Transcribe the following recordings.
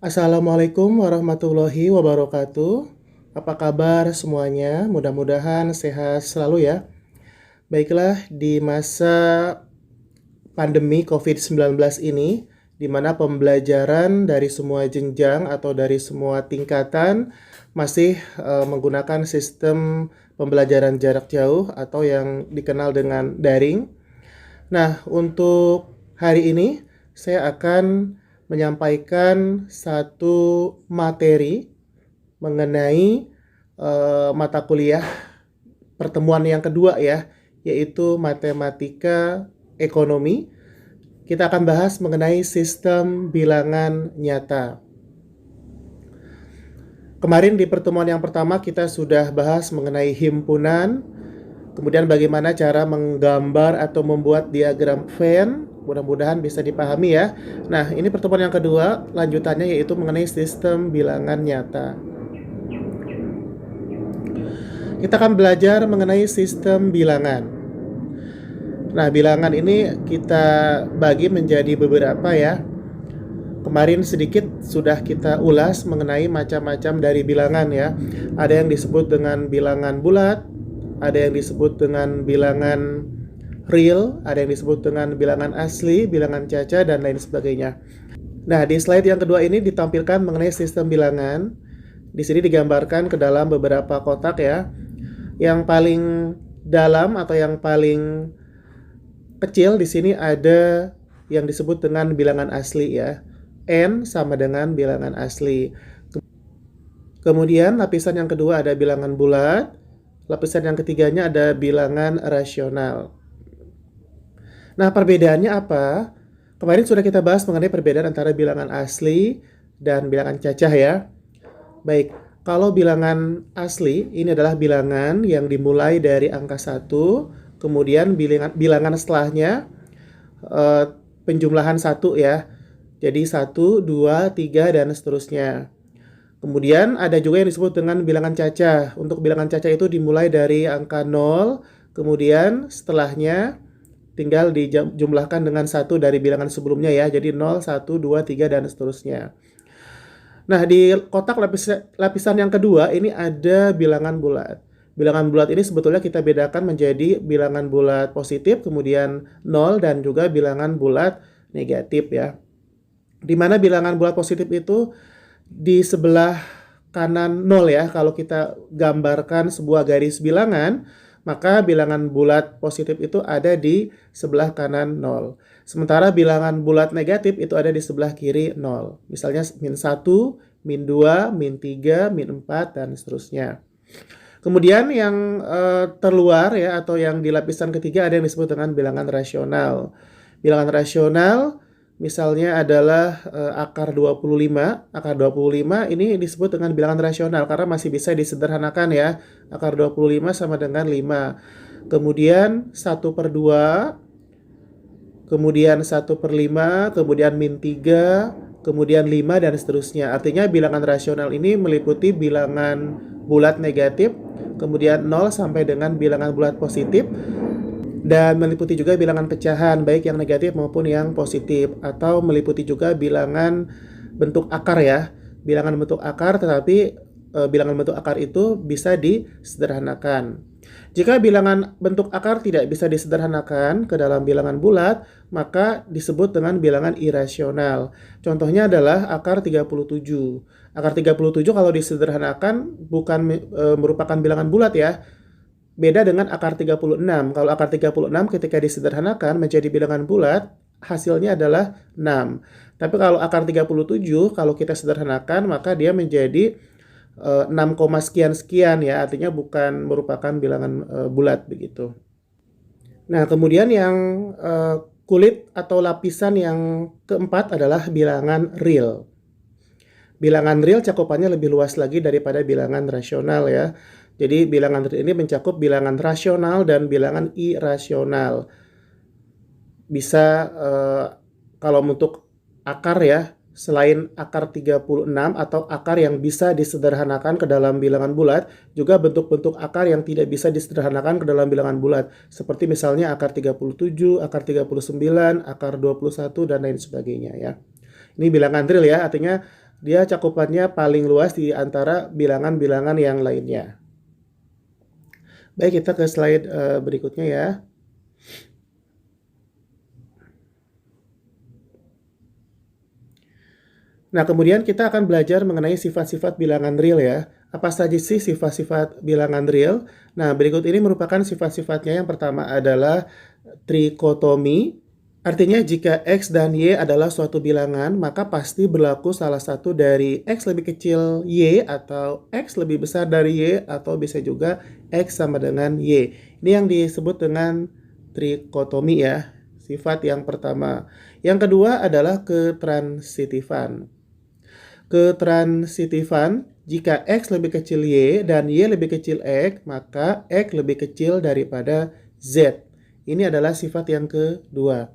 Assalamualaikum warahmatullahi wabarakatuh. Apa kabar semuanya? Mudah-mudahan sehat selalu ya. Baiklah, di masa pandemi COVID-19 ini, di mana pembelajaran dari semua jenjang atau dari semua tingkatan masih menggunakan sistem pembelajaran jarak jauh atau yang dikenal dengan daring. Nah, untuk hari ini saya akan menyampaikan satu materi mengenai mata kuliah pertemuan yang kedua ya, yaitu matematika ekonomi. Kita akan bahas mengenai sistem bilangan nyata. Kemarin di pertemuan yang pertama kita sudah bahas mengenai himpunan, kemudian bagaimana cara menggambar atau membuat diagram Venn. Mudah-mudahan bisa dipahami ya. Nah, ini pertemuan yang kedua, lanjutannya yaitu mengenai sistem bilangan nyata. Kita akan belajar mengenai sistem bilangan. Nah, bilangan ini kita bagi menjadi beberapa ya. Kemarin sedikit sudah kita ulas mengenai macam-macam dari bilangan ya. Ada yang disebut dengan bilangan bulat, ada yang disebut dengan bilangan real, ada yang disebut dengan bilangan asli, bilangan caca, dan lain sebagainya. Nah, di slide yang kedua ini ditampilkan mengenai sistem bilangan. Di sini digambarkan ke dalam beberapa kotak ya. Yang paling dalam atau yang paling kecil di sini ada yang disebut dengan bilangan asli ya. N sama dengan bilangan asli. Kemudian lapisan yang kedua ada bilangan bulat. Lapisan yang ketiganya ada bilangan rasional. Nah, perbedaannya apa? Kemarin sudah kita bahas mengenai perbedaan antara bilangan asli dan bilangan cacah ya. Baik, kalau bilangan asli ini adalah bilangan yang dimulai dari angka 1, kemudian bilangan setelahnya penjumlahan 1 ya. Jadi 1, 2, 3, dan seterusnya. Kemudian ada juga yang disebut dengan bilangan cacah. Untuk bilangan cacah itu dimulai dari angka 0, kemudian setelahnya tinggal dijumlahkan dengan 1 dari bilangan sebelumnya ya. Jadi 0, 1, 2, 3, dan seterusnya. Nah, di kotak lapisan yang kedua ini ada bilangan bulat. Bilangan bulat ini sebetulnya kita bedakan menjadi bilangan bulat positif, kemudian 0, dan juga bilangan bulat negatif ya. Di mana bilangan bulat positif itu di sebelah kanan 0 ya. Kalau kita gambarkan sebuah garis bilangan, maka bilangan bulat positif itu ada di sebelah kanan 0. Sementara bilangan bulat negatif itu ada di sebelah kiri 0. Misalnya min 1, min 2, min 3, min 4, dan seterusnya. Kemudian yang terluar ya, atau yang di lapisan ketiga ada yang disebut dengan bilangan rasional. Bilangan rasional misalnya adalah akar 25. Akar 25 ini disebut dengan bilangan rasional karena masih bisa disederhanakan ya. Akar 25 sama dengan 5. Kemudian 1/2, kemudian 1/5, kemudian min 3, kemudian 5, dan seterusnya. Artinya bilangan rasional ini meliputi bilangan bulat negatif, kemudian 0 sampai dengan bilangan bulat positif, dan meliputi juga bilangan pecahan baik yang negatif maupun yang positif, atau meliputi juga bilangan bentuk akar ya. Bilangan bentuk akar, tetapi bilangan bentuk akar itu bisa disederhanakan. Jika bilangan bentuk akar tidak bisa disederhanakan ke dalam bilangan bulat, maka disebut dengan bilangan irasional. Contohnya adalah akar 37. Akar 37 kalau disederhanakan bukan merupakan bilangan bulat ya. Beda dengan akar 36. Kalau akar 36 ketika disederhanakan menjadi bilangan bulat, hasilnya adalah 6. Tapi kalau akar 37, kalau kita sederhanakan, maka dia menjadi 6, sekian-sekian ya. Artinya bukan merupakan bilangan bulat begitu. Nah, kemudian yang kulit atau lapisan yang keempat adalah bilangan real. Bilangan real cakupannya lebih luas lagi daripada bilangan rasional ya. Jadi bilangan real ini mencakup bilangan rasional dan bilangan irasional. Bisa kalau untuk akar ya, selain akar 36 atau akar yang bisa disederhanakan ke dalam bilangan bulat, juga bentuk-bentuk akar yang tidak bisa disederhanakan ke dalam bilangan bulat. Seperti misalnya akar 37, akar 39, akar 21, dan lain sebagainya ya. Ini bilangan real ya, artinya dia cakupannya paling luas di antara bilangan-bilangan yang lainnya. Baik, kita ke slide berikutnya ya. Nah, kemudian kita akan belajar mengenai sifat-sifat bilangan real ya. Apa saja sih sifat-sifat bilangan real? Nah, berikut ini merupakan sifat-sifatnya. Yang pertama adalah trikotomi. Artinya jika X dan Y adalah suatu bilangan, maka pasti berlaku salah satu dari X lebih kecil Y atau X lebih besar dari Y atau bisa juga X sama dengan Y. Ini yang disebut dengan trikotomi ya, sifat yang pertama. Yang kedua adalah ketransitifan. Ketransitifan, jika X lebih kecil Y dan Y lebih kecil X, maka X lebih kecil daripada Z. Ini adalah sifat yang kedua.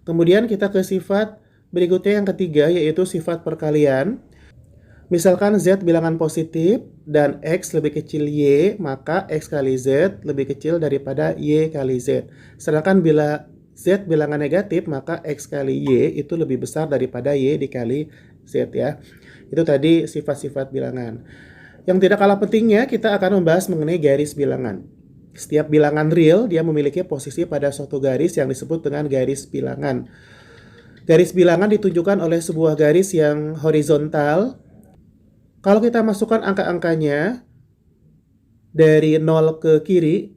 Kemudian kita ke sifat berikutnya yang ketiga, yaitu sifat perkalian. Misalkan Z bilangan positif dan X lebih kecil Y, maka X kali Z lebih kecil daripada Y kali Z. Sedangkan bila Z bilangan negatif, maka X kali Y itu lebih besar daripada Y dikali Z ya. Itu tadi sifat-sifat bilangan. Yang tidak kalah pentingnya, kita akan membahas mengenai garis bilangan. Setiap bilangan real, dia memiliki posisi pada suatu garis yang disebut dengan garis bilangan. Garis bilangan ditunjukkan oleh sebuah garis yang horizontal. Kalau kita masukkan angka-angkanya dari 0 ke kiri,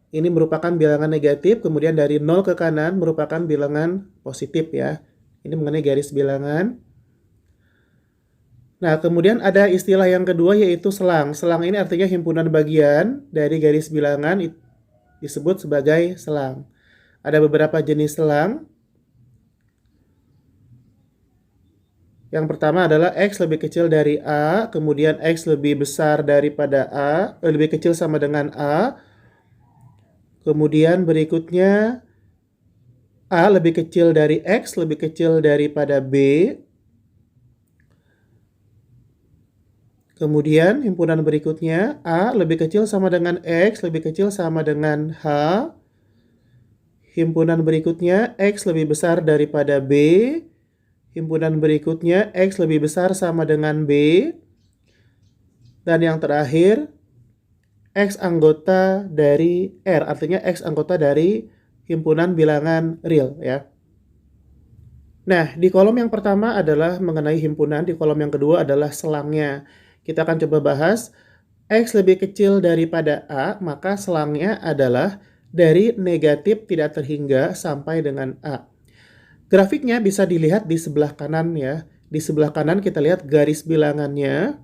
ini merupakan bilangan negatif, kemudian dari 0 ke kanan merupakan bilangan positif ya. Ini mengenai garis bilangan. Nah, kemudian ada istilah yang kedua yaitu selang. Selang ini artinya himpunan bagian dari garis bilangan disebut sebagai selang. Ada beberapa jenis selang. Yang pertama adalah X lebih kecil dari A, kemudian X lebih besar daripada A, lebih kecil sama dengan A. Kemudian berikutnya A lebih kecil dari X, lebih kecil daripada B. Kemudian himpunan berikutnya A lebih kecil sama dengan X, lebih kecil sama dengan H. Himpunan berikutnya X lebih besar daripada B. Himpunan berikutnya X lebih besar sama dengan B. Dan yang terakhir X anggota dari R, artinya X anggota dari himpunan bilangan real ya. Nah, di kolom yang pertama adalah mengenai himpunan, di kolom yang kedua adalah selangnya. Kita akan coba bahas X lebih kecil daripada A, maka selangnya adalah dari negatif tidak terhingga sampai dengan A. Grafiknya bisa dilihat di sebelah kanan ya. Di sebelah kanan kita lihat garis bilangannya.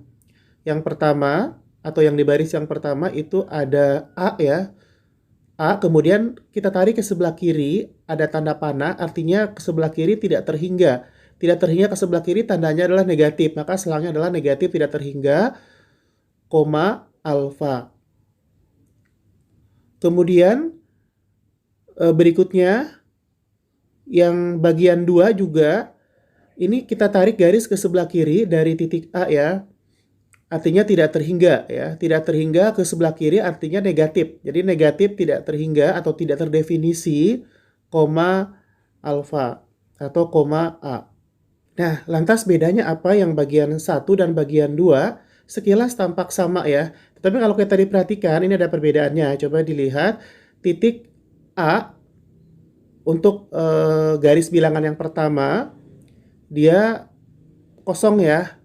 Yang pertama atau yang di baris yang pertama itu ada A ya. A, kemudian kita tarik ke sebelah kiri, ada tanda panah, artinya ke sebelah kiri tidak terhingga. Tidak terhingga ke sebelah kiri tandanya adalah negatif, maka selangnya adalah negatif tidak terhingga, koma, alfa. Kemudian berikutnya, yang bagian 2 juga, ini kita tarik garis ke sebelah kiri dari titik A ya. Artinya tidak terhingga ya. Tidak terhingga ke sebelah kiri artinya negatif. Jadi negatif tidak terhingga atau tidak terdefinisi, koma, alfa atau koma A. Nah, lantas bedanya apa yang bagian 1 dan bagian 2? Sekilas tampak sama ya. Tetapi kalau kita diperhatikan, ini ada perbedaannya. Coba dilihat titik A untuk garis bilangan yang pertama, dia kosong ya.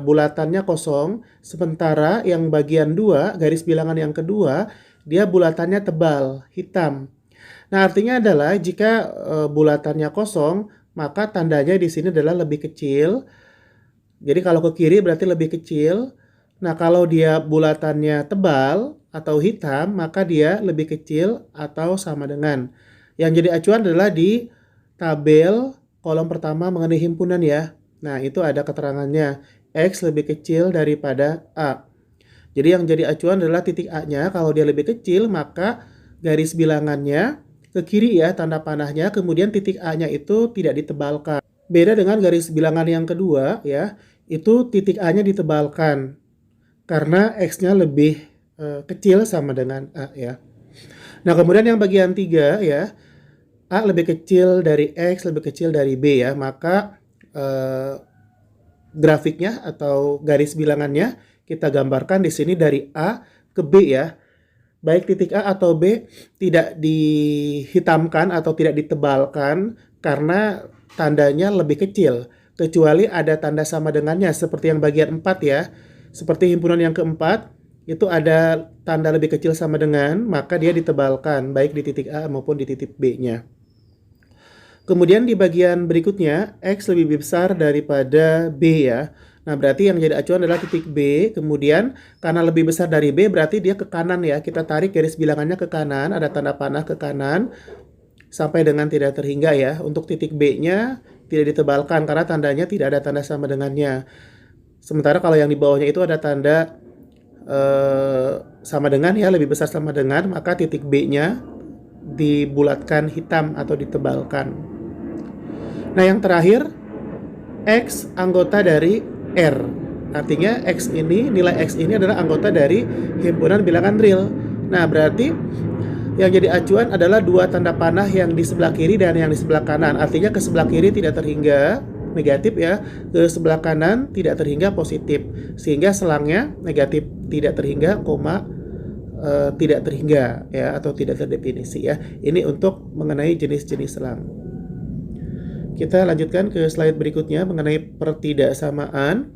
Bulatannya kosong. Sementara yang bagian 2, garis bilangan yang kedua, dia bulatannya tebal, hitam. Nah, artinya adalah jika bulatannya kosong, maka tandanya di sini adalah lebih kecil. Jadi kalau ke kiri berarti lebih kecil. Nah, kalau dia bulatannya tebal atau hitam, maka dia lebih kecil atau sama dengan. Yang jadi acuan adalah di tabel kolom pertama mengenai himpunan ya. Nah, itu ada keterangannya. X lebih kecil daripada A. Jadi yang jadi acuan adalah titik A-nya. Kalau dia lebih kecil, maka garis bilangannya ke kiri ya, tanda panahnya, kemudian titik A-nya itu tidak ditebalkan. Beda dengan garis bilangan yang kedua ya, itu titik A-nya ditebalkan karena X-nya lebih kecil sama dengan A ya. Nah, kemudian yang bagian 3 ya, A lebih kecil dari X, lebih kecil dari B ya, maka grafiknya atau garis bilangannya kita gambarkan di sini dari A ke B ya. Baik titik A atau B tidak dihitamkan atau tidak ditebalkan karena tandanya lebih kecil. Kecuali ada tanda sama dengannya seperti yang bagian 4 ya. Seperti himpunan yang keempat, itu ada tanda lebih kecil sama dengan, maka dia ditebalkan baik di titik A maupun di titik B-nya. Kemudian di bagian berikutnya, X lebih besar daripada B ya. Nah, berarti yang jadi acuan adalah titik B. Kemudian, karena lebih besar dari B, berarti dia ke kanan ya. Kita tarik garis bilangannya ke kanan, ada tanda panah ke kanan, sampai dengan tidak terhingga ya. Untuk titik B-nya tidak ditebalkan, karena tandanya tidak ada tanda sama dengannya. Sementara kalau yang di bawahnya itu ada tanda sama dengan ya, lebih besar sama dengan, maka titik B-nya dibulatkan hitam atau ditebalkan. Nah, yang terakhir, X anggota dari R. Artinya nilai X ini adalah anggota dari himpunan bilangan real. Nah, berarti yang jadi acuan adalah dua tanda panah yang di sebelah kiri dan yang di sebelah kanan. Artinya ke sebelah kiri tidak terhingga negatif ya, ke sebelah kanan tidak terhingga positif. Sehingga selangnya negatif tidak terhingga, koma tidak terhingga ya, atau tidak terdefinisi ya. Ini untuk mengenai jenis-jenis selang. Kita lanjutkan ke slide berikutnya mengenai pertidaksamaan.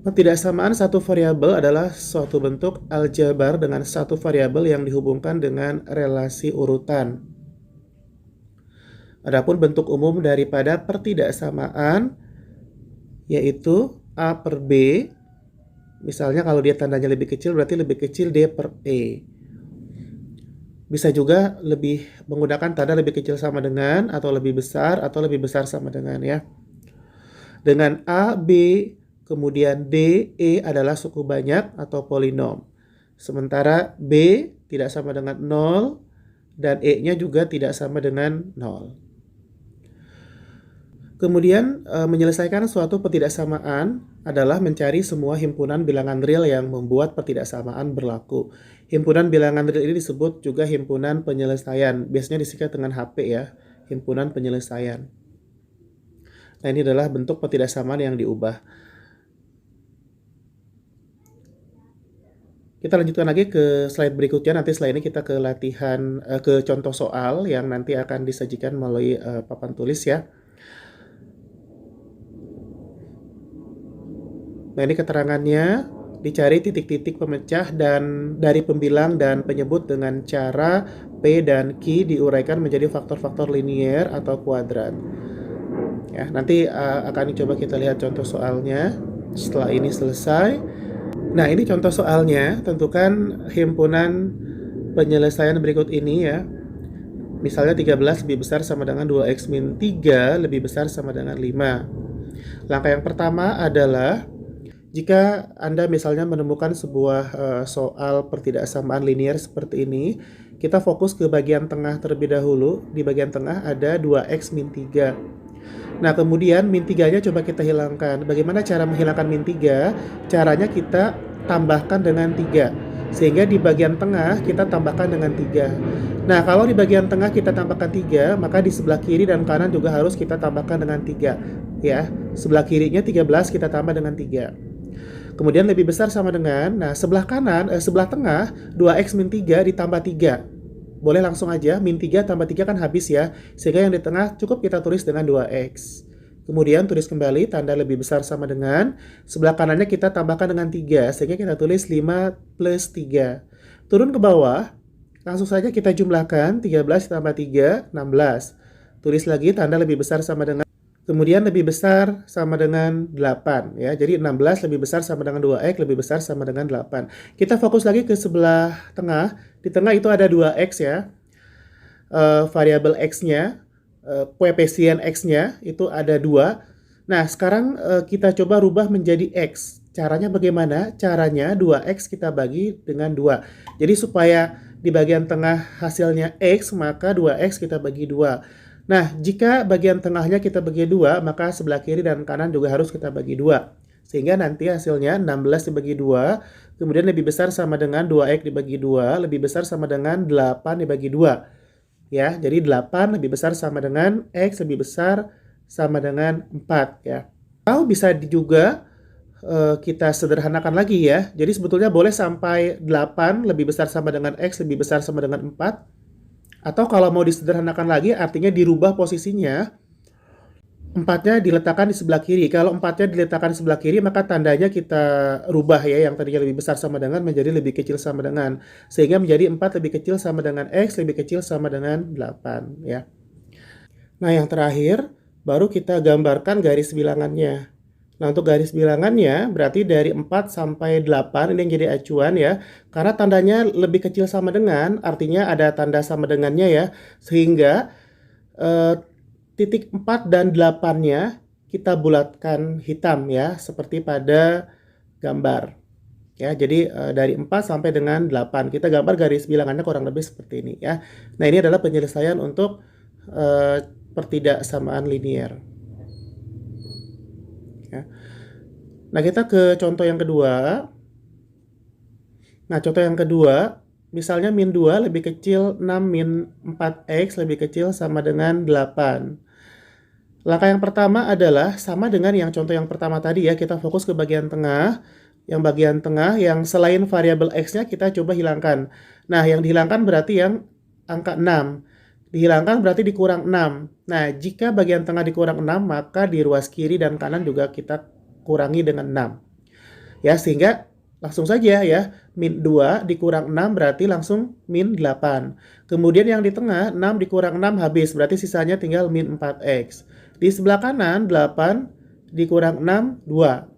Pertidaksamaan satu variabel adalah suatu bentuk aljabar dengan satu variabel yang dihubungkan dengan relasi urutan. Adapun bentuk umum daripada pertidaksamaan yaitu A per B. Misalnya kalau dia tandanya lebih kecil berarti lebih kecil D per E. Bisa juga lebih menggunakan tanda lebih kecil sama dengan atau lebih besar sama dengan ya. Dengan A, B, kemudian D, E adalah suku banyak atau polinom. Sementara B tidak sama dengan 0 dan E-nya juga tidak sama dengan 0. Kemudian menyelesaikan suatu pertidaksamaan adalah mencari semua himpunan bilangan real yang membuat pertidaksamaan berlaku. Himpunan bilangan real ini disebut juga himpunan penyelesaian. Biasanya disingkat dengan HP ya, himpunan penyelesaian. Nah, ini adalah bentuk pertidaksamaan yang diubah. Kita lanjutkan lagi ke slide berikutnya. Nanti setelah ini kita ke latihan, ke contoh soal yang nanti akan disajikan melalui papan tulis ya. Nah, ini keterangannya, dicari titik-titik pemecah dan dari pembilang dan penyebut dengan cara P dan Q diuraikan menjadi faktor-faktor linier atau kuadrat. Ya, nanti akan coba kita lihat contoh soalnya setelah ini selesai. Nah, ini contoh soalnya, tentukan himpunan penyelesaian berikut ini ya. Misalnya 13 lebih besar sama dengan 2x min 3 lebih besar sama dengan 5. Langkah yang pertama adalah jika Anda misalnya menemukan sebuah soal pertidaksamaan linear seperti ini, kita fokus ke bagian tengah terlebih dahulu. Di bagian tengah ada 2x min 3. Nah, kemudian min 3-nya coba kita hilangkan. Bagaimana cara menghilangkan min 3? Caranya kita tambahkan dengan 3. Sehingga di bagian tengah kita tambahkan dengan 3. Nah, kalau di bagian tengah kita tambahkan 3, maka di sebelah kiri dan kanan juga harus kita tambahkan dengan 3. Ya, sebelah kirinya 13 kita tambah dengan 3. Kemudian lebih besar sama dengan, nah sebelah tengah 2x min 3 ditambah 3. Boleh langsung aja, min 3 tambah 3 kan habis ya. Sehingga yang di tengah cukup kita tulis dengan 2x. Kemudian tulis kembali tanda lebih besar sama dengan, sebelah kanannya kita tambahkan dengan 3. Sehingga kita tulis 5 plus 3. Turun ke bawah, langsung saja kita jumlahkan, 13 tambah 3, 16. Tulis lagi tanda lebih besar sama dengan, kemudian lebih besar sama dengan 8 ya. Jadi 16 lebih besar sama dengan 2x lebih besar sama dengan 8. Kita fokus lagi ke sebelah tengah. Di tengah itu ada 2x ya. Variabel x-nya, koefisien x-nya itu ada 2. Nah, sekarang kita coba rubah menjadi x. Caranya bagaimana? Caranya 2x kita bagi dengan 2. Jadi supaya di bagian tengah hasilnya x, maka 2x kita bagi 2. Nah, jika bagian tengahnya kita bagi 2, maka sebelah kiri dan kanan juga harus kita bagi 2. Sehingga nanti hasilnya 16 dibagi 2, kemudian lebih besar sama dengan 2x dibagi 2, lebih besar sama dengan 8 dibagi 2. Ya, jadi 8 lebih besar sama dengan x lebih besar sama dengan 4 ya. Atau bisa juga kita sederhanakan lagi ya. Jadi sebetulnya boleh sampai 8 lebih besar sama dengan X lebih besar sama dengan 4. Atau kalau mau disederhanakan lagi artinya dirubah posisinya. 4-nya diletakkan di sebelah kiri. Kalau 4-nya diletakkan di sebelah kiri, maka tandanya kita rubah ya, yang tadinya lebih besar sama dengan menjadi lebih kecil sama dengan. Sehingga menjadi 4 lebih kecil sama dengan X, lebih kecil sama dengan 8 ya. Nah, yang terakhir, baru kita gambarkan garis bilangannya. Nah, untuk garis bilangannya, berarti dari 4 sampai 8, ini yang jadi acuan ya. Karena tandanya lebih kecil sama dengan, artinya ada tanda sama dengannya ya. Sehingga titik 4 dan 8-nya kita bulatkan hitam ya, seperti pada gambar. Ya, jadi dari 4 sampai dengan 8 kita gambar garis bilangannya kurang lebih seperti ini ya. Nah, ini adalah penyelesaian untuk pertidaksamaan linier. Ya. Nah, kita ke contoh yang kedua. Nah, contoh yang kedua, misalnya min 2 lebih kecil 6 min 4x lebih kecil sama dengan 8. Langkah yang pertama adalah sama dengan yang contoh yang pertama tadi ya, kita fokus ke bagian tengah. Yang bagian tengah yang selain variabel x-nya kita coba hilangkan. Nah, yang dihilangkan berarti yang angka 6. Dihilangkan berarti dikurang 6. Nah, jika bagian tengah dikurang 6, maka di ruas kiri dan kanan juga kita kurangi dengan 6. Ya, sehingga langsung saja ya, min 2 dikurang 6 berarti langsung min 8. Kemudian yang di tengah, 6 dikurang 6 habis, berarti sisanya tinggal min 4x. Di sebelah kanan, 8 dikurang 6, 2.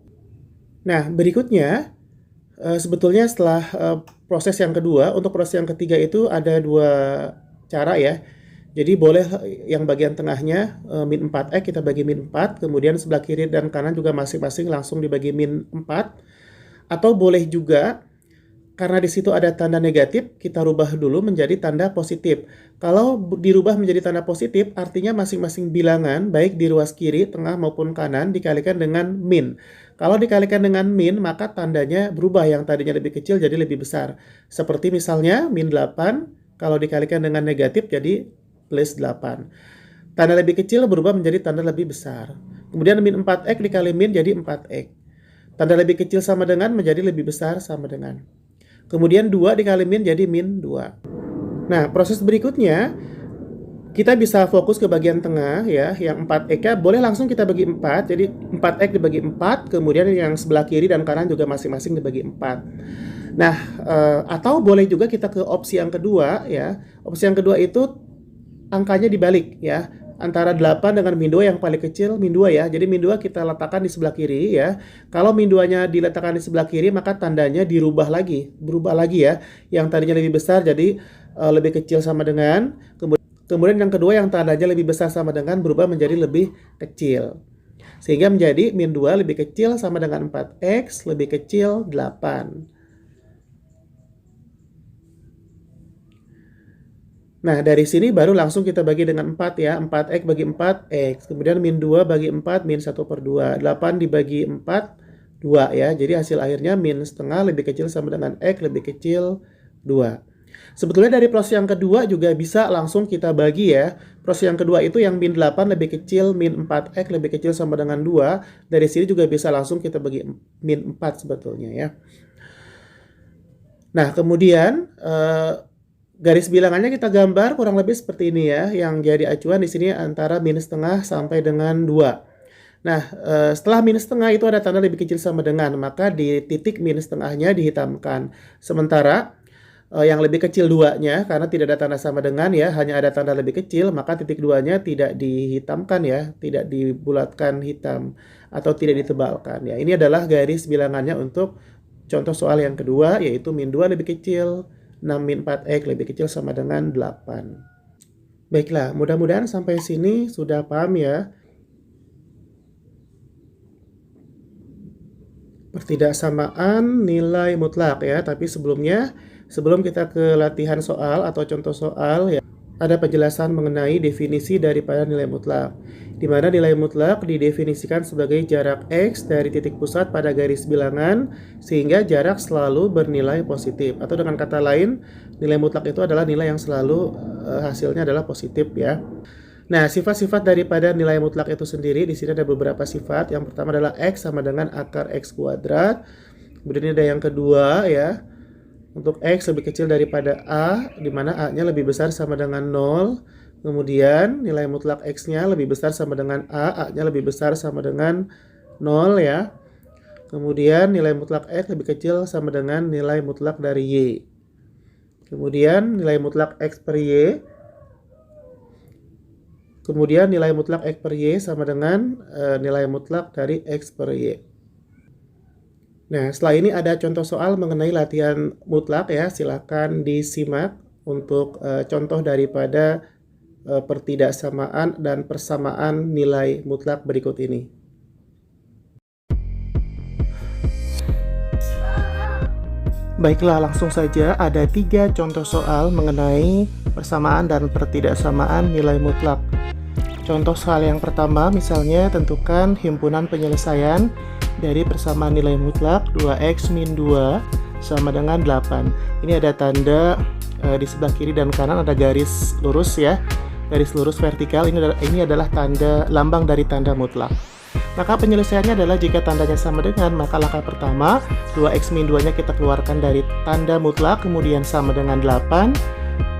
Nah, berikutnya, sebetulnya setelah proses yang kedua, untuk proses yang ketiga itu ada dua cara ya. Jadi boleh yang bagian tengahnya min 4x kita bagi min 4, kemudian sebelah kiri dan kanan juga masing-masing langsung dibagi min 4. Atau boleh juga, karena di situ ada tanda negatif, kita rubah dulu menjadi tanda positif. Kalau dirubah menjadi tanda positif, artinya masing-masing bilangan, baik di ruas kiri, tengah, maupun kanan, dikalikan dengan min. Kalau dikalikan dengan min, maka tandanya berubah, yang tadinya lebih kecil jadi lebih besar. Seperti misalnya, min 8, kalau dikalikan dengan negatif jadi plus 8. Tanda lebih kecil berubah menjadi tanda lebih besar. Kemudian min 4x dikali min jadi 4x. Tanda lebih kecil sama dengan menjadi lebih besar sama dengan. Kemudian 2 dikali min jadi min 2. Nah, proses berikutnya kita bisa fokus ke bagian tengah ya, yang 4x boleh langsung kita bagi 4. Jadi 4x dibagi 4, kemudian yang sebelah kiri dan kanan juga masing-masing dibagi 4. Nah, atau boleh juga kita ke opsi yang kedua ya. Opsi yang kedua itu angkanya dibalik ya. Antara 8 dengan min 2 yang paling kecil min 2 ya. Jadi min 2 kita letakkan di sebelah kiri ya. Kalau min 2-nya diletakkan di sebelah kiri, maka tandanya dirubah lagi, berubah lagi ya. Yang tadinya lebih besar jadi lebih kecil sama dengan. Kemudian yang kedua yang tandanya lebih besar sama dengan berubah menjadi lebih kecil. Sehingga menjadi min 2 lebih kecil sama dengan 4x lebih kecil 8. Nah, dari sini baru langsung kita bagi dengan 4 ya. 4x bagi 4x. Kemudian min 2 bagi 4, min 1/2. 8 dibagi 4, 2 ya. Jadi hasil akhirnya min setengah lebih kecil sama dengan x lebih kecil 2. Sebetulnya dari proses yang kedua juga bisa langsung kita bagi ya. Proses yang kedua itu yang min 8 lebih kecil, min 4x lebih kecil sama dengan 2. Dari sini juga bisa langsung kita bagi min 4 sebetulnya ya. Nah, kemudian garis bilangannya kita gambar kurang lebih seperti ini ya, yang jadi acuan di sini antara min setengah sampai dengan 2. Nah, setelah min setengah itu ada tanda lebih kecil sama dengan, maka di titik min setengahnya dihitamkan. Sementara yang lebih kecil 2-nya, karena tidak ada tanda sama dengan ya, hanya ada tanda lebih kecil, maka titik 2-nya tidak dihitamkan ya, tidak dibulatkan hitam atau tidak ditebalkan ya. Ini adalah garis bilangannya untuk contoh soal yang kedua, yaitu min 2 lebih kecil 6 min 4x lebih kecil sama dengan 8. Baiklah, mudah-mudahan sampai sini sudah paham ya. Pertidaksamaan nilai mutlak ya, tapi sebelum kita ke latihan soal atau contoh soal ya, ada penjelasan mengenai definisi daripada nilai mutlak. Di mana nilai mutlak didefinisikan sebagai jarak X dari titik pusat pada garis bilangan sehingga jarak selalu bernilai positif. Atau dengan kata lain, nilai mutlak itu adalah nilai yang selalu hasilnya adalah positif ya. Nah, sifat-sifat daripada nilai mutlak itu sendiri di sini ada beberapa sifat. Yang pertama adalah X sama dengan akar X kuadrat. Kemudian ada yang kedua ya. Untuk X lebih kecil daripada A, di mana A-nya lebih besar sama dengan 0. Kemudian nilai mutlak X-nya lebih besar sama dengan A, A-nya lebih besar sama dengan 0 ya. Kemudian nilai mutlak X lebih kecil sama dengan nilai mutlak dari Y. Kemudian nilai mutlak X per Y. Kemudian nilai mutlak X per Y sama dengan nilai mutlak dari X per Y. Nah, setelah ini ada contoh soal mengenai latihan mutlak ya. Silakan disimak untuk contoh daripada pertidaksamaan dan persamaan nilai mutlak berikut ini. Baiklah, langsung saja ada 3 contoh soal mengenai persamaan dan pertidaksamaan nilai mutlak. Contoh soal yang pertama, misalnya tentukan himpunan penyelesaian dari persamaan nilai mutlak 2x min 2 sama dengan 8. Ini ada tanda di sebelah kiri dan kanan ada garis lurus ya. Garis lurus vertikal ini adalah tanda lambang dari tanda mutlak. Maka penyelesaiannya adalah jika tandanya sama dengan, maka langkah pertama 2x min 2 nya kita keluarkan dari tanda mutlak, kemudian sama dengan 8,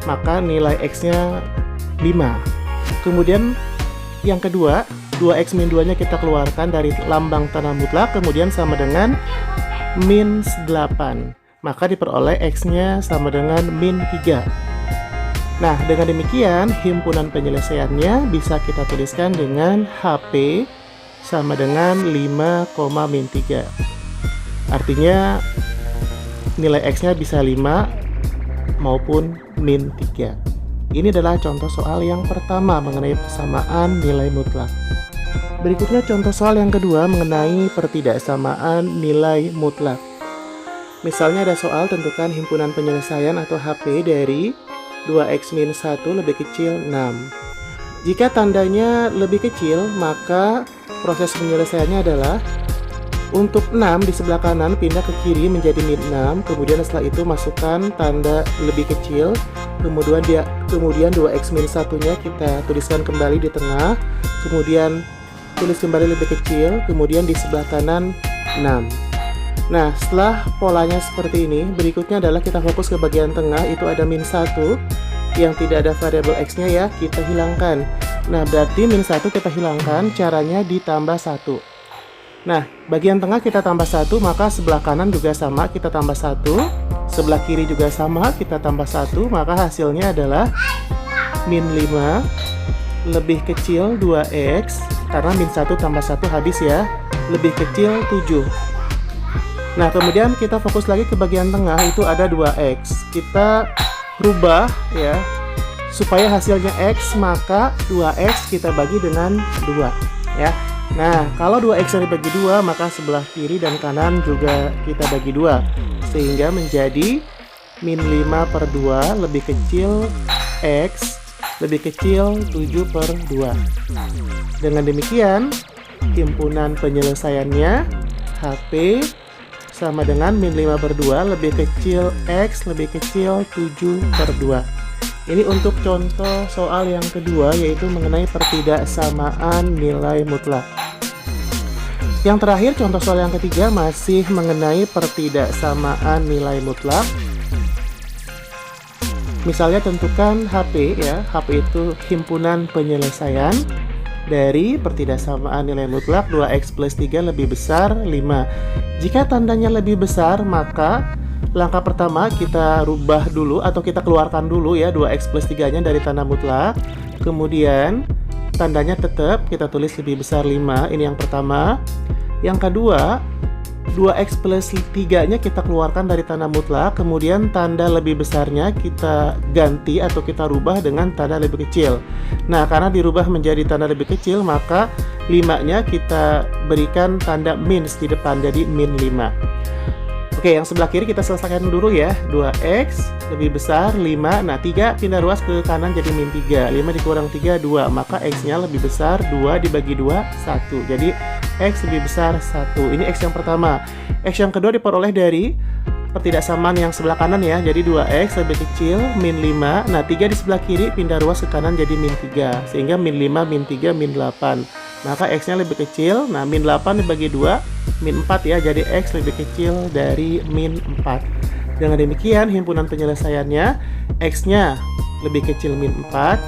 maka nilai x-nya 5. Kemudian yang kedua, 2x min 2 nya kita keluarkan dari lambang tanda mutlak, kemudian sama dengan min 8. Maka diperoleh x-nya sama dengan min 3. Nah, dengan demikian, himpunan penyelesaiannya bisa kita tuliskan dengan HP sama dengan 5, min 3. Artinya, nilai x-nya bisa 5 maupun min 3. Ini adalah contoh soal yang pertama mengenai persamaan nilai mutlak. Berikutnya contoh soal yang kedua mengenai pertidaksamaan nilai mutlak. Misalnya ada soal tentukan himpunan penyelesaian atau HP dari 2x min 1 lebih kecil 6. Jika tandanya lebih kecil, maka proses penyelesaiannya adalah untuk 6 di sebelah kanan pindah ke kiri menjadi min 6, kemudian setelah itu masukkan tanda lebih kecil, kemudian 2x min 1-nya kita tuliskan kembali di tengah, kemudian tulis kembali lebih kecil, kemudian di sebelah kanan 6. Nah, setelah polanya seperti ini, berikutnya adalah kita fokus ke bagian tengah, itu ada min 1 yang tidak ada variabel x-nya ya, kita hilangkan. Nah, berarti min 1 kita hilangkan, caranya ditambah 1. Nah, bagian tengah kita tambah 1, maka sebelah kanan juga sama, kita tambah 1. Sebelah kiri juga sama, kita tambah 1, maka hasilnya adalah min 5 lebih kecil 2x, karena min 1 tambah 1 habis ya, lebih kecil 7. Nah, kemudian kita fokus lagi ke bagian tengah, itu ada 2x. Kita rubah ya, supaya hasilnya x, maka 2x kita bagi dengan 2 ya. Nah, kalau 2x yang dibagi 2, maka sebelah kiri dan kanan juga kita bagi 2. Sehingga menjadi min 5 per 2 lebih kecil x lebih kecil 7 per 2. Dengan demikian, himpunan penyelesaiannya HP sama dengan min 5 per 2 lebih kecil x lebih kecil 7 per 2. Ini untuk contoh soal yang kedua, yaitu mengenai pertidaksamaan nilai mutlak. Yang terakhir, contoh soal yang ketiga masih mengenai pertidaksamaan nilai mutlak. Misalnya tentukan HP ya, HP itu himpunan penyelesaian dari pertidaksamaan nilai mutlak 2x plus 3 lebih besar 5. Jika tandanya lebih besar, maka langkah pertama kita rubah dulu atau kita keluarkan dulu ya 2x plus 3 nya dari tanda mutlak. Kemudian tandanya tetap kita tulis lebih besar 5, ini yang pertama. Yang kedua, 2x plus 3 nya kita keluarkan dari tanda mutlak, kemudian tanda lebih besarnya kita ganti atau kita rubah dengan tanda lebih kecil. Nah, karena dirubah menjadi tanda lebih kecil, maka 5 nya kita berikan tanda minus di depan, jadi min 5. Oke, yang sebelah kiri kita selesaikan dulu ya. 2x lebih besar 5. Nah, 3 pindah ruas ke kanan jadi min 3. 5 dikurang 3, 2. Maka x-nya lebih besar 2 dibagi 2, 1. Jadi x lebih besar 1. Ini x yang pertama. X yang kedua diperoleh dari pertidaksamaan yang sebelah kanan ya. Jadi 2x lebih kecil min 5. Nah 3 di sebelah kiri pindah ruas ke kanan jadi min 3. Sehingga min 5, min 3, min 8. Maka x nya lebih kecil. Nah min 8 dibagi 2 min 4 ya. Jadi x lebih kecil dari min 4. Dengan demikian himpunan penyelesaiannya x nya lebih kecil min 4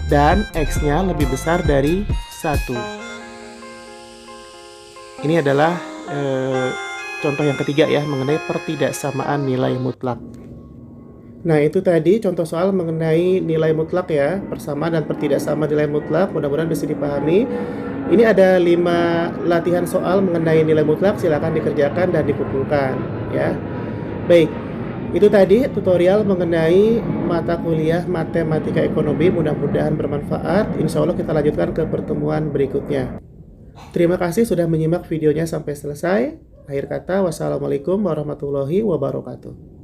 dan x nya lebih besar dari 1. Ini adalah contoh yang ketiga ya, mengenai pertidaksamaan nilai mutlak. Nah itu tadi contoh soal mengenai nilai mutlak ya, persamaan dan pertidaksamaan nilai mutlak, mudah-mudahan bisa dipahami. Ini ada 5 latihan soal mengenai nilai mutlak, silakan dikerjakan dan dikumpulkan ya. Baik, itu tadi tutorial mengenai mata kuliah Matematika Ekonomi, mudah-mudahan bermanfaat. Insya Allah kita lanjutkan ke pertemuan berikutnya. Terima kasih sudah menyimak videonya sampai selesai. Akhir kata, wassalamualaikum warahmatullahi wabarakatuh.